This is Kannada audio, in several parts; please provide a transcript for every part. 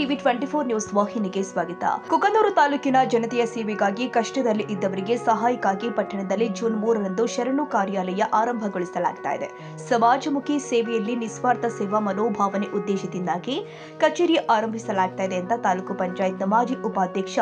ಟಿವಿ 24 ನ್ಯೂಸ್ ವಾಹಿನಿಗೆ ಸ್ವಾಗತ. ಕುಕನೂರು ತಾಲೂಕಿನ ಜನತೆಯ ಸೇವೆಗಾಗಿ ಕಷ್ಟದಲ್ಲಿ ಇದ್ದವರಿಗೆ ಸಹಾಯಕ್ಕಾಗಿ ಪಟ್ಟಣದಲ್ಲಿ ಜೂನ್ 3ರಂದು ಶರಣು ಕಾರ್ಯಾಲಯ ಆರಂಭಗೊಳಿಸಲಾಗಿದೆ. ಸಮಾಜಮುಖಿ ಸೇವೆಯಲ್ಲಿ ನಿಸ್ವಾರ್ಥ ಸೇವಾ ಮನೋಭಾವನೆ ಉದ್ದೇಶದಿಂದಾಗಿ ಕಚೇರಿ ಆರಂಭಿಸಲಾಗಿದೆ ಅಂತ ತಾಲೂಕು ಪಂಚಾಯತ್ ಮಾಜಿ ಉಪಾಧ್ಯಕ್ಷ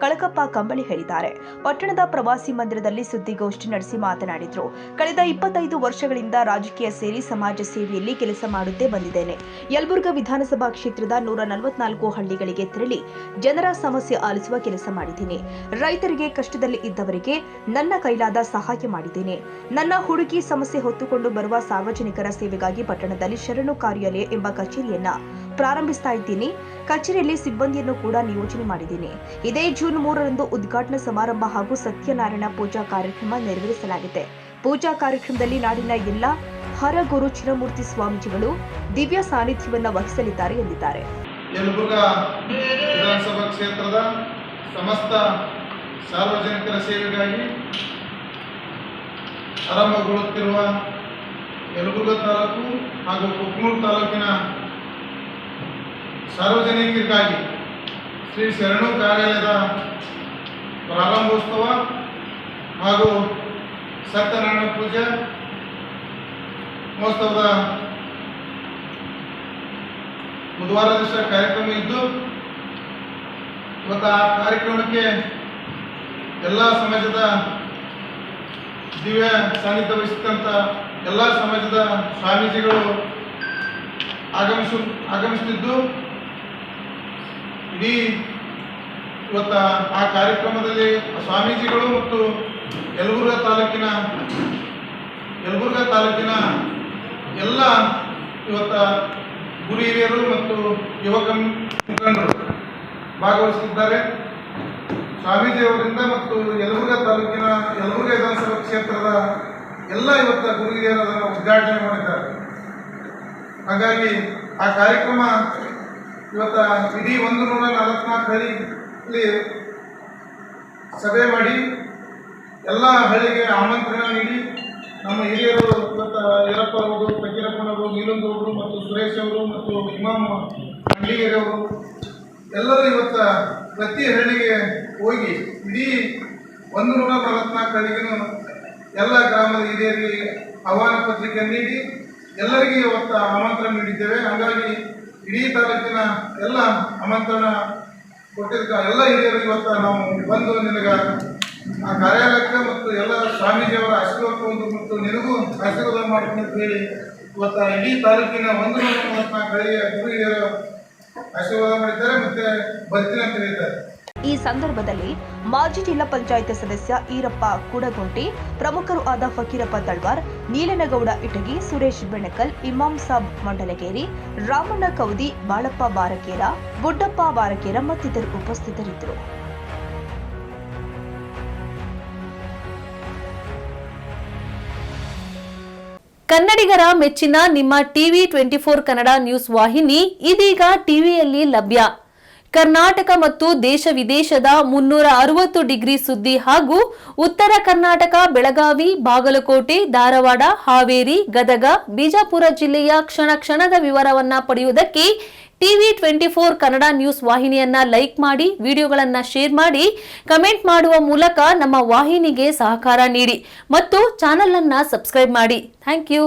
ಕಳಕಪ್ಪ ಕಂಬಳಿ ಹೇಳಿದ್ದಾರೆ. ಪಟ್ಟಣದ ಪ್ರವಾಸಿ ಮಂದಿರದಲ್ಲಿ ಸುದ್ದಿಗೋಷ್ಠಿ ನಡೆಸಿ ಮಾತನಾಡಿದರು. ಕಳೆದ 25 ವರ್ಷಗಳಿಂದ ರಾಜಕೀಯ ಸೇರಿ ಸಮಾಜ ಸೇವೆಯಲ್ಲಿ ಕೆಲಸ ಮಾಡುತ್ತೇ ಬಂದಿದ್ದೇನೆ. ಯಲಬುರ್ಗಾ ವಿಧಾನಸಭಾ ಕ್ಷೇತ್ರದ 144 ಹಳ್ಳಿಗಳಿಗೆ ತೆರಳಿ ಜನರ ಸಮಸ್ಯೆ ಆಲಿಸುವ ಕೆಲಸ ಮಾಡಿದ್ದೀನಿ. ರೈತರಿಗೆ ಕಷ್ಟದಲ್ಲಿ ಇದ್ದವರಿಗೆ ನನ್ನ ಕೈಲಾದ ಸಹಾಯ ಮಾಡಿದ್ದೇನೆ. ನನ್ನ ಹುಡುಗಿ ಸಮಸ್ಯೆ ಹೊತ್ತುಕೊಂಡು ಬರುವ ಸಾರ್ವಜನಿಕರ ಸೇವೆಗಾಗಿ ಪಟ್ಟಣದಲ್ಲಿ ಶರಣು ಕಾರ್ಯಾಲಯ ಎಂಬ ಕಚೇರಿಯನ್ನ ಪ್ರಾರಂಭಿಸ್ತಾ ಇದ್ದೀನಿ. ಕಚೇರಿಯಲ್ಲಿ ಸಿಬ್ಬಂದಿಯನ್ನು ಕೂಡ ನಿಯೋಜನೆ ಮಾಡಿದ್ದೀನಿ. ಇದೇ ಜೂನ್ 3ರಂದು ಉದ್ಘಾಟನಾ ಸಮಾರಂಭ ಹಾಗೂ ಸತ್ಯನಾರಾಯಣ ಪೂಜಾ ಕಾರ್ಯಕ್ರಮ ನೆರವೇರಿಸಲಾಗಿದೆ. ಪೂಜಾ ಕಾರ್ಯಕ್ರಮದಲ್ಲಿ ನಾಡಿನ ಎಲ್ಲ ಹರಗುರು ಚಿರಮೂರ್ತಿ ಸ್ವಾಮೀಜಿಗಳು ದಿವ್ಯ ಸಾನ್ನಿಧ್ಯವನ್ನು ವಹಿಸಲಿದ್ದಾರೆ ಎಂದಿದ್ದಾರೆ. ಯಲಬುರ್ಗಾ ವಿಧಾನಸಭಾ ಕ್ಷೇತ್ರದ ಸಮಸ್ತ ಸಾರ್ವಜನಿಕರ ಸೇವೆಗಾಗಿ ಆರಂಭಗೊಳ್ಳುತ್ತಿರುವ ಯಲಬುರ್ಗಾ ತಾಲೂಕು ಹಾಗೂ ಕುಕನೂರು ತಾಲೂಕಿನ ಸಾರ್ವಜನಿಕರಿಗಾಗಿ ಶ್ರೀ ಶರಣು ಕಾರ್ಯಾಲಯದ ಪ್ರಾರಂಭೋತ್ಸವ ಹಾಗೂ ಸತ್ಯನಾರಾಯಣ ಪೂಜೆ ಮಹೋತ್ಸವದ ಬುಧವಾರ ದಿವಸ ಕಾರ್ಯಕ್ರಮ ಇದ್ದು, ಇವತ್ತು ಆ ಕಾರ್ಯಕ್ರಮಕ್ಕೆ ಎಲ್ಲ ಸಮಾಜದ ದಿವ್ಯ ಸಾನ್ನಿಧ್ಯ ವಹಿಸಿದಂಥ ಎಲ್ಲ ಸಮಾಜದ ಸ್ವಾಮೀಜಿಗಳು ಆಗಮಿಸುತ್ತಿದ್ದು, ಇಡೀ ಇವತ್ತು ಆ ಕಾರ್ಯಕ್ರಮದಲ್ಲಿ ಸ್ವಾಮೀಜಿಗಳು ಮತ್ತು ಯಲಬುರ್ಗಾ ತಾಲೂಕಿನ ಎಲ್ಲ ಇವತ್ತ ಗುರು ಹಿರಿಯರು ಮತ್ತು ಯುವಕ ಮುಖಂಡರು ಭಾಗವಹಿಸಿದ್ದಾರೆ. ಸ್ವಾಮೀಜಿಯವರಿಂದ ಮತ್ತು ಯಲಬುರ್ಗಾ ವಿಧಾನಸಭಾ ಕ್ಷೇತ್ರದ ಎಲ್ಲ ಇವತ್ತ ಗುರು ಹಿರಿಯರು ಅದನ್ನು ಉದ್ಘಾಟನೆ ಮಾಡಿದ್ದಾರೆ. ಹಾಗಾಗಿ ಆ ಕಾರ್ಯಕ್ರಮ ಇವತ್ತ ಇಡೀ 144 ಹಳ್ಳಿಯಲ್ಲಿ ಸಭೆ ಮಾಡಿ ಎಲ್ಲ ಹಳ್ಳಿಗೆ ಆಮಂತ್ರಣ ನೀಡಿ ನಮ್ಮ ಹಿರಿಯರು ಇವತ್ತು ಈರಪ್ಪ ಅವರು, ಫಕೀರಪ್ಪನವರು, ನೀಲಂದವರು ಮತ್ತು ಸುರೇಶ್ ಅವರು ಮತ್ತು ಇಮಾಮ್ ಅಂಗಡಿಗೆರೆಯವರು ಎಲ್ಲರೂ ಇವತ್ತು ಪ್ರತಿ ಹಳ್ಳಿಗೆ ಹೋಗಿ ಇಡೀ 144 ಹಳ್ಳಿಗೂ ಎಲ್ಲ ಗ್ರಾಮದ ಹಿರಿಯರಿಗೆ ಆಹ್ವಾನ ಪತ್ರಿಕೆ ನೀಡಿ ಎಲ್ಲರಿಗೆ ಇವತ್ತು ಆಮಂತ್ರಣ ನೀಡಿದ್ದೇವೆ. ಹಾಗಾಗಿ ಇಡೀ ತಾಲೂಕಿನ ಎಲ್ಲ ಆಮಂತ್ರಣ ಕೊಟ್ಟಿದ್ದ ಎಲ್ಲ ಹಿರಿಯರು ಇವತ್ತು ನಾವು ಬಂದು ನಿನಗೆ ಆ ಕಾರ್ಯಾಲಯಕ್ಕೆ ಮತ್ತು ಎಲ್ಲ ಸ್ವಾಮೀಜಿಯವರ ಆಶೀರ್ವಾದ ಮತ್ತು ನಿನಗೂ ಆಶೀರ್ವಾದ ಮಾಡ್ತೀನಿ ಅಂತ ಹೇಳಿ ಇವತ್ತು ಇಡೀ ತಾಲೂಕಿನ 144 ಹಳ್ಳಿಯ ಗುರು ಹಿರಿಯರು ಆಶೀರ್ವಾದ ಮಾಡಿದ್ದಾರೆ ಮತ್ತೆ ಬರ್ತೀನಿ ಅಂತ ಹೇಳಿದ್ದಾರೆ. ಈ ಸಂದರ್ಭದಲ್ಲಿ ಮಾಜಿ ಜಿಲ್ಲಾ ಪಂಚಾಯತ್ ಸದಸ್ಯ ಈರಪ್ಪ ಕುಡಗುಂಟಿ, ಪ್ರಮುಖರು ಆದ ಫಕೀರಪ್ಪ ತಳ್ವಾರ್, ನೀಲನಗೌಡ ಇಟಗಿ, ಸುರೇಶ್ ಬೆಣಕಲ್, ಇಮಾಮ್ ಸಾಬ್ ಮಂಡಲಗೇರಿ, ರಾಮಣ್ಣ ಕೌದಿ, ಬಾಳಪ್ಪ ಬಾರಕೇರ, ಬುಡ್ಡಪ್ಪ ಬಾರಕೇರ ಮತ್ತಿತರರು ಉಪಸ್ಥಿತರಿದ್ದರು. ಕನ್ನಡಿಗರ ಮೆಚ್ಚಿನ ನಿಮ್ಮ ಟಿವಿ 24 ಕನ್ನಡ ನ್ಯೂಸ್ ವಾಹಿನಿ ಇದೀಗ ಟಿವಿಯಲ್ಲಿ ಲಭ್ಯ. ಕರ್ನಾಟಕ ಮತ್ತು ದೇಶ ವಿದೇಶದ 360 ಡಿಗ್ರಿ ಸುದ್ದಿ ಹಾಗೂ ಉತ್ತರ ಕರ್ನಾಟಕ, ಬೆಳಗಾವಿ, ಬಾಗಲಕೋಟೆ, ಧಾರವಾಡ, ಹಾವೇರಿ, ಗದಗ, ಬಿಜಾಪುರ ಜಿಲ್ಲೆಯ ಕ್ಷಣ ಕ್ಷಣದ ವಿವರವನ್ನ ಪಡೆಯುವುದಕ್ಕೆ ಟಿವಿ 24 ಕನ್ನಡ ನ್ಯೂಸ್ ವಾಹಿನಿಯನ್ನ ಲೈಕ್ ಮಾಡಿ, ವಿಡಿಯೋಗಳನ್ನ ಶೇರ್ ಮಾಡಿ, ಕಮೆಂಟ್ ಮಾಡುವ ಮೂಲಕ ನಮ್ಮ ವಾಹಿನಿಗೆ ಸಹಕಾರ ನೀಡಿ ಮತ್ತು ಚಾನೆಲ್ ಅನ್ನ ಸಬ್ಸ್ಕ್ರೈಬ್ ಮಾಡಿ. Thank you.